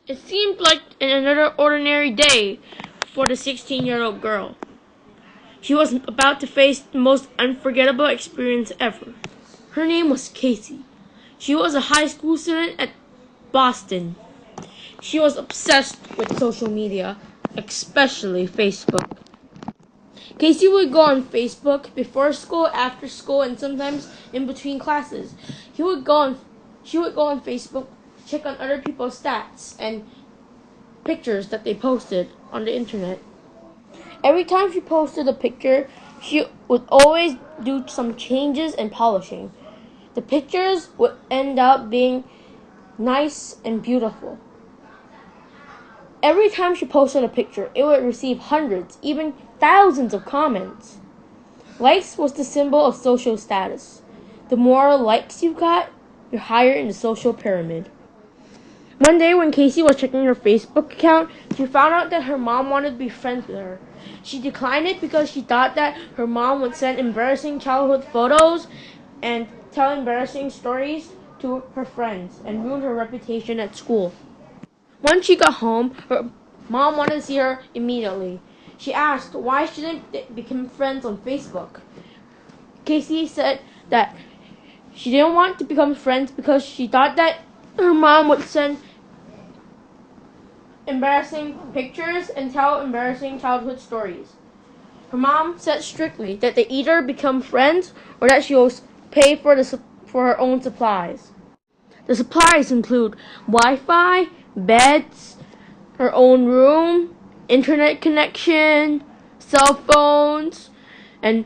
It seemed like another ordinary day for the 16-year-old girl. She was about to face the most unforgettable experience ever. Her name was Casey. She was a high school student at Boston. She was obsessed with social media, especially Facebook. Casey would go on Facebook before school, after school, and sometimes in between classes. She would go on Facebook, check on other people's stats and pictures that they posted on the internet. Every time she posted a picture, she would always do some changes and polishing. The pictures would end up being nice and beautiful. Every time she posted a picture, it would receive hundreds, even thousands of comments. Likes was the symbol of social status. The more likes you got, you're higher in the social pyramid. One day when Casey was checking her Facebook account, she found out that her mom wanted to be friends with her. She declined it because she thought that her mom would send embarrassing childhood photos and tell embarrassing stories to her friends and ruin her reputation at school. Once she got home, her mom wanted to see her immediately. She asked why shouldn't they become friends on Facebook. Casey said that she didn't want to become friends because she thought that her mom would send embarrassing pictures and tell embarrassing childhood stories. Her mom said strictly that they either become friends or that she will pay for her own supplies. The supplies include Wi-Fi, beds, her own room, internet connection, cell phones, and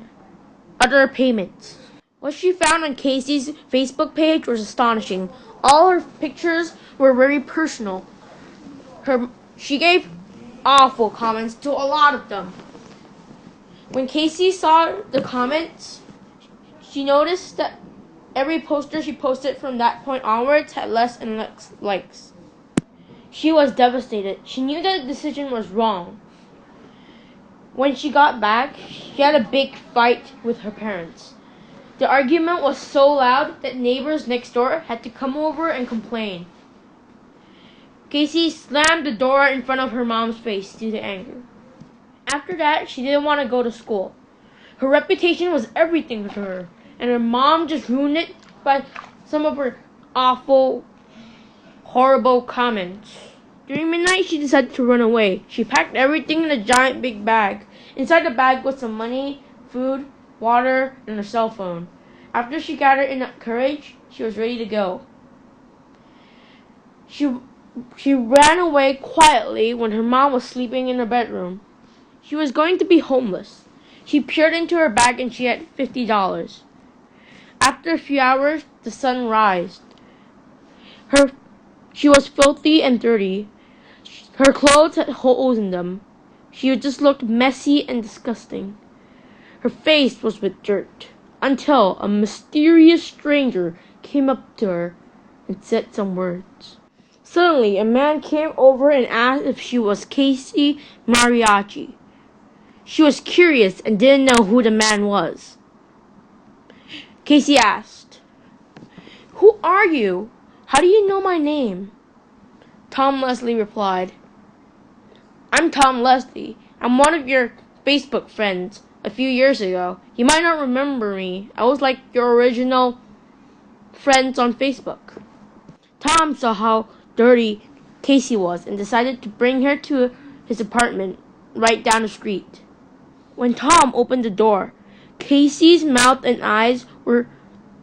other payments. What she found on Casey's Facebook page was astonishing. All her pictures were very personal. She gave awful comments to a lot of them. When Casey saw the comments, she noticed that every poster she posted from that point onwards had less and less likes. She was devastated. She knew that the decision was wrong. When she got back, she had a big fight with her parents. The argument was so loud that neighbors next door had to come over and complain. Casey slammed the door in front of her mom's face due to anger. After that, she didn't want to go to school. Her reputation was everything to her, and her mom just ruined it by some of her awful, horrible comments. During midnight, she decided to run away. She packed everything in a giant big bag. Inside the bag was some money, food, water, and a cell phone. After she gathered enough courage, she was ready to go. She ran away quietly when her mom was sleeping in her bedroom. She was going to be homeless. She peered into her bag and she had $50. After a few hours, the sun rised. She was filthy and dirty. Her clothes had holes in them. She just looked messy and disgusting. Her face was with dirt, until a mysterious stranger came up to her and said some words. Suddenly, a man came over and asked if she was Casey Mariachi. She was curious and didn't know who the man was. Casey asked, "Who are you? How do you know my name?" Tom Leslie replied, "I'm Tom Leslie. I'm one of your Facebook friends a few years ago. You might not remember me. I was like your original friends on Facebook." Tom saw how dirty Casey was and decided to bring her to his apartment right down the street. When Tom opened the door, Casey's mouth and eyes were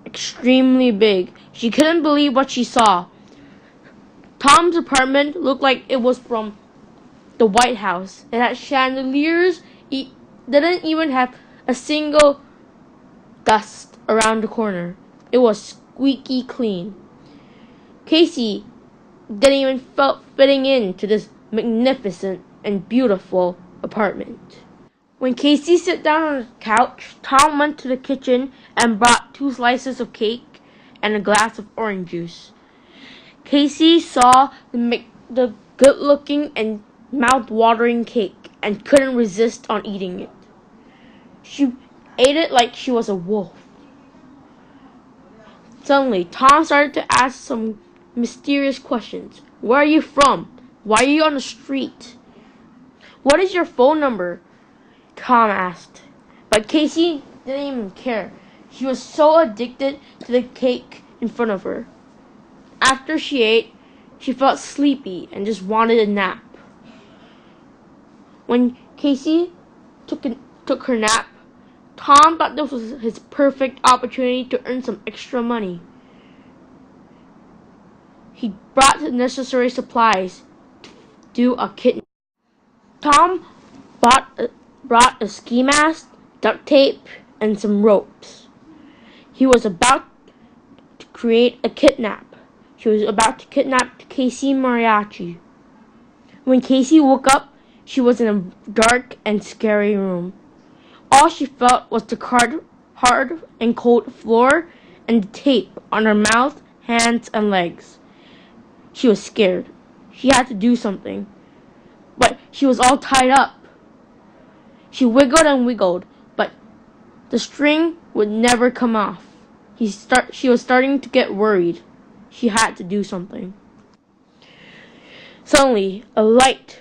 extremely big. She couldn't believe what she saw. Tom's apartment looked like it was from the White House. It had chandeliers. It didn't even have a single dust around the corner. It was squeaky clean. Casey didn't even felt fitting into this magnificent and beautiful apartment. When Casey sat down on the couch, Tom went to the kitchen and brought 2 slices of cake and a glass of orange juice. Casey saw the good-looking and mouth-watering cake and couldn't resist on eating it. She ate it like she was a wolf. Suddenly, Tom started to ask some mysterious questions. "Where are you from? Why are you on the street? What is your phone number? Tom asked. But Casey didn't even care. She was so addicted to the cake in front of her. After she ate, she felt sleepy and just wanted a nap. When Casey took her nap, Tom thought this was his perfect opportunity to earn some extra money. He brought the necessary supplies to do a kidnap. Tom brought a ski mask, duct tape, and some ropes. He was about to create a kidnap. He was about to kidnap Casey Mariachi. When Casey woke up, she was in a dark and scary room. All she felt was the hard and cold floor and the tape on her mouth, hands, and legs. She was scared. She had to do something. But she was all tied up. She wiggled and wiggled, but the string would never come off. She was starting to get worried. She had to do something. Suddenly, a light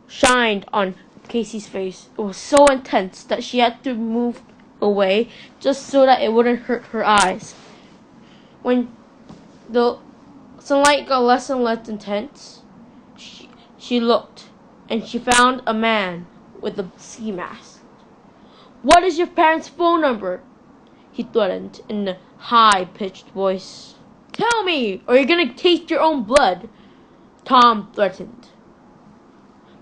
shined on Casey's face. It was so intense that she had to move away just so that it wouldn't hurt her eyes. When the sunlight got less and less intense, she looked, and she found a man with a ski mask. "What is your parents' phone number?" he threatened in a high-pitched voice. "Tell me, or you're gonna taste your own blood," Tom threatened.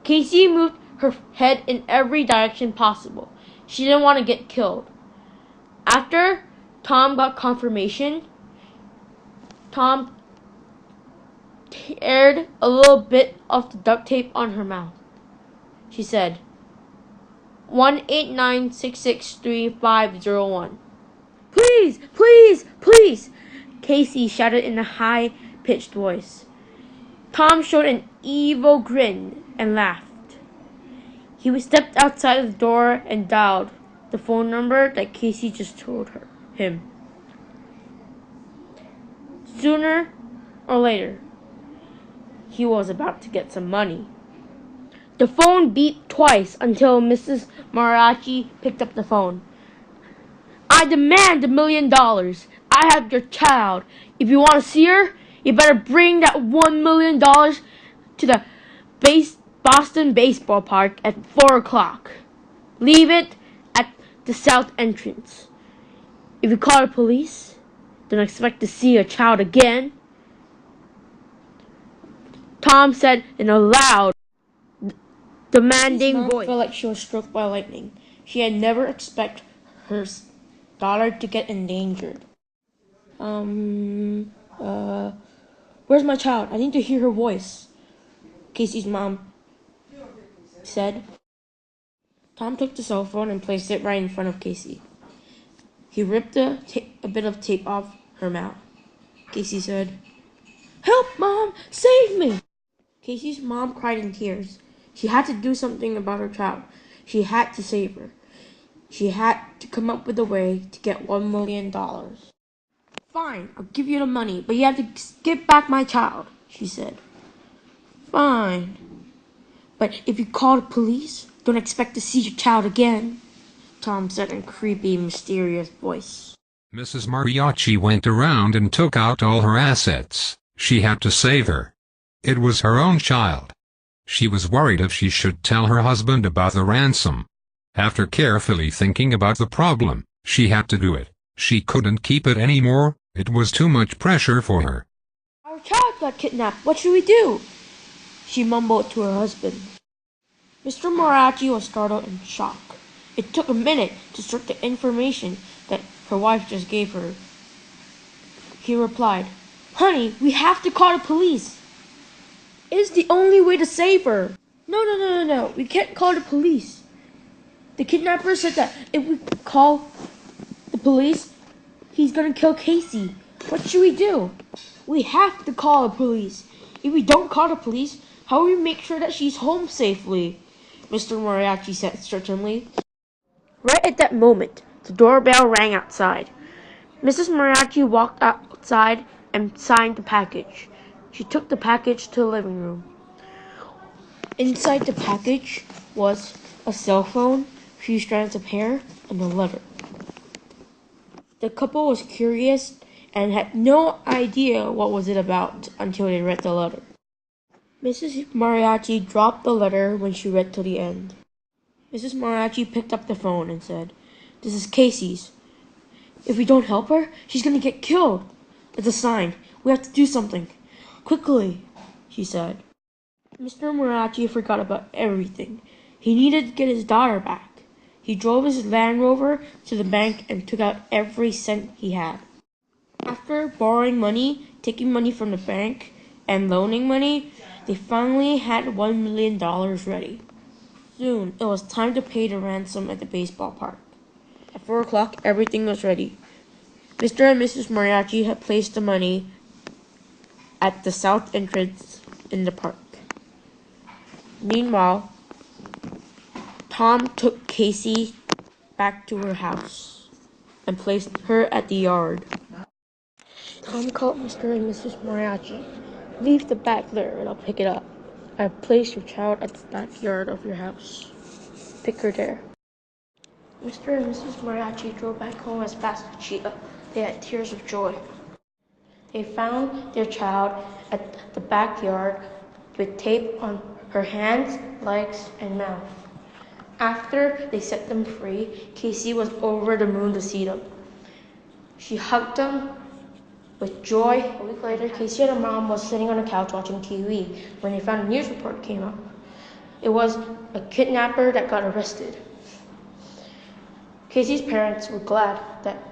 Casey moved her head in every direction possible. She didn't want to get killed. After Tom got confirmation, Tom teared a little bit of the duct tape on her mouth. She said, 189663501. "Please, please, please," Casey shouted in a high-pitched voice. Tom showed an evil grin and laughed. He stepped outside the door and dialed the phone number that Casey just told him. Sooner or later, he was about to get some money. The phone beeped twice until Mrs. Mariachi picked up the phone. "I demand $1 million. I have your child. If you want to see her, you better bring that $1 million to the Boston baseball park at 4 o'clock. Leave it at the south entrance. If you call the police, don't expect to see your child again," Tom said in a loud, demanding voice. Felt like she was struck by lightning. She had never expected her daughter to get endangered. Where's my child? I need to hear her voice," Casey's mom said. Tom took the cell phone and placed it right in front of Casey. He ripped a bit of tape off her mouth. Casey said, "Help, Mom! Save me!" Casey's mom cried in tears. She had to do something about her child. She had to save her. She had to come up with a way to get $1 million. "Fine, I'll give you the money, but you have to give back my child," she said. "Fine. But if you call the police, don't expect to see your child again," Tom said in a creepy, mysterious voice. Mrs. Mariachi went around and took out all her assets. She had to save her. It was her own child. She was worried if she should tell her husband about the ransom. After carefully thinking about the problem, she had to do it. She couldn't keep it anymore. It was too much pressure for her. "Our child got kidnapped. What should we do?" she mumbled to her husband. Mr. Mariachi was startled and shocked. It took a minute to sort the information that her wife just gave her. He replied, "Honey, we have to call the police. It is the only way to save her." No. We can't call the police. The kidnapper said that if we call the police, he's gonna kill Casey. What should we do?" "We have to call the police. If we don't call the police, how will we make sure that she's home safely?" Mr. Mariachi said certainly. Right at that moment, the doorbell rang outside. Mrs. Mariachi walked outside and signed the package. She took the package to the living room. Inside the package was a cell phone, a few strands of hair, and a letter. The couple was curious and had no idea what was it about until they read the letter. Mrs. Mariachi dropped the letter when she read to the end. Mrs. Mariachi picked up the phone and said, "This is Casey's. If we don't help her, she's going to get killed. It's a sign. We have to do something. Quickly," she said. Mr. Mariachi forgot about everything. He needed to get his daughter back. He drove his Land Rover to the bank and took out every cent he had. After borrowing money, taking money from the bank, and loaning money, they finally had $1 million ready. Soon, it was time to pay the ransom at the baseball park. At 4 o'clock, everything was ready. Mr. and Mrs. Mariachi had placed the money at the south entrance in the park. Meanwhile, Tom took Casey back to her house and placed her at the yard. Tom called Mr. and Mrs. Mariachi. "Leave the bag there and I'll pick it up. I've placed your child at the backyard of your house. Pick her there." Mr. and Mrs. Mariachi drove back home as fast as Cheetah. They had tears of joy. They found their child at the backyard with tape on her hands, legs, and mouth. After they set them free, Casey was over the moon to see them. She hugged them with joy. A week later, Casey and her mom was sitting on a couch watching TV when they found a news report came up. It was a kidnapper that got arrested. Casey's parents were glad that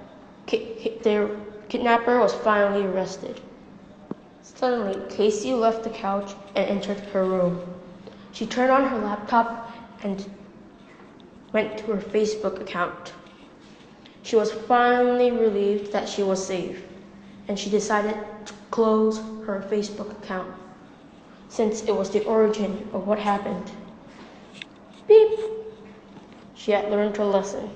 their kidnapper was finally arrested. Suddenly, Casey left the couch and entered her room. She turned on her laptop and went to her Facebook account. She was finally relieved that she was safe, and she decided to close her Facebook account, since it was the origin of what happened. Beep! She had learned her lesson.